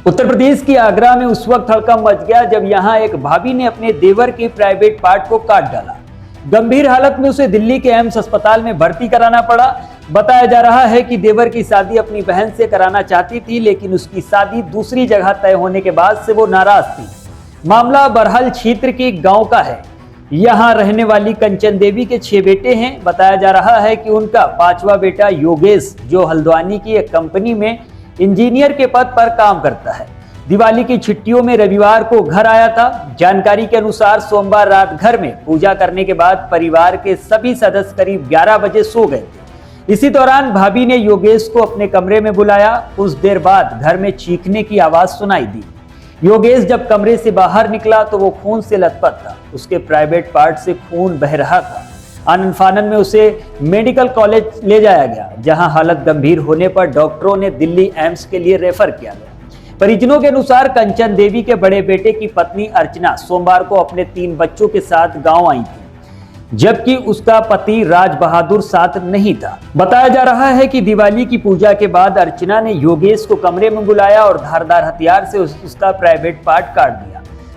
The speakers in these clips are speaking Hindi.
उत्तर प्रदेश की आगरा में उस वक्त हड़कंप मच गया जब यहां एक भाभी ने अपने देवर के प्राइवेट पार्ट को काट डाला। गंभीर हालत में उसे दिल्ली के एम्स अस्पताल में भर्ती कराना पड़ा। बताया जा रहा है कि देवर की शादी अपनी बहन से कराना चाहती थी, लेकिन उसकी शादी दूसरी जगह तय होने के बाद से वो नाराज थी। मामला बरहल क्षेत्र के गांव का है। यहां रहने वाली कंचन देवी के 6 बेटे हैं। बताया जा रहा है कि उनका 5वां बेटा योगेश, जो हल्द्वानी की एक कंपनी में इंजीनियर के पद पर काम करता है, दिवाली की छुट्टियों में रविवार को घर आया था। जानकारी के अनुसार सोमवार रात घर में पूजा करने के बाद परिवार के सभी सदस्य करीब 11 बजे सो गए थे। इसी दौरान भाभी ने योगेश को अपने कमरे में बुलाया। कुछ देर बाद घर में चीखने की आवाज सुनाई दी। योगेश जब कमरे से बाहर निकला तो वो खून से लथपथ था। उसके प्राइवेट पार्ट से खून बह रहा था। आनन फानन में उसे मेडिकल कॉलेज ले जाया गया, जहां हालत गंभीर होने पर डॉक्टरों ने दिल्ली एम्स के लिए रेफर किया गया। परिजनों के अनुसार कंचन देवी के बड़े बेटे की पत्नी अर्चना सोमवार को अपने 3 बच्चों के साथ गांव आई थी, जबकि उसका पति राज बहादुर साथ नहीं था। बताया जा रहा है कि दिवाली की पूजा के बाद अर्चना ने योगेश को कमरे में बुलाया और धारदार हथियार से उसका प्राइवेट पार्ट काट दिया।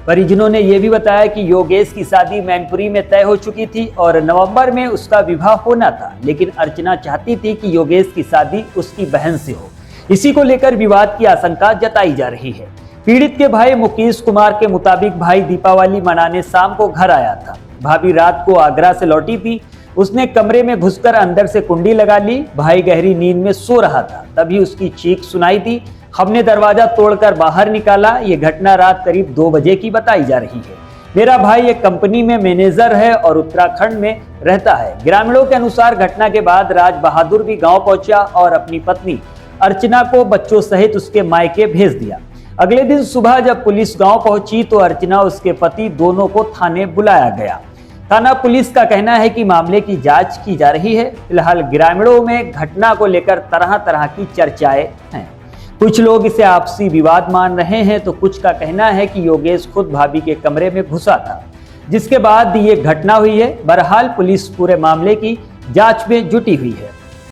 परिजनों ने यह भी बताया कि योगेश की शादी मैनपुरी में तय हो चुकी थी और नवंबर में उसका विवाह होना था, लेकिन अर्चना चाहती थी कि योगेश की शादी उसकी बहन से हो। इसी को लेकर विवाद की आशंका जताई जा रही है। पीड़ित के भाई मुकेश कुमार के मुताबिक भाई दीपावली मनाने शाम को घर आया था। भाभी रात को आगरा से लौटी थी। उसने कमरे में घुसकर अंदर से कुंडी लगा ली। भाई गहरी नींद में सो रहा था, तभी उसकी चीख सुनाई दी। हमने दरवाजा तोड़कर बाहर निकाला। ये घटना रात करीब 2 बजे की बताई जा रही है। मेरा भाई एक कंपनी में मैनेजर है और उत्तराखंड में रहता है। ग्रामीणों के अनुसार घटना के बाद राज बहादुर भी गांव पहुंचा और अपनी पत्नी अर्चना को बच्चों सहित उसके मायके भेज दिया। अगले दिन सुबह जब पुलिस गांव पहुंची तो अर्चना और उसके पति दोनों को थाने बुलाया गया। थाना पुलिस का कहना है कि मामले की जांच की जा रही है। फिलहाल ग्रामीणों में घटना को लेकर तरह तरह की चर्चाएं हैं। कुछ लोग इसे आपसी विवाद मान रहे हैं तो कुछ का कहना है कि योगेश खुद भाभी के कमरे में घुसा था, जिसके बाद ये घटना हुई है। बहरहाल पुलिस पूरे मामले की जांच में जुटी हुई है।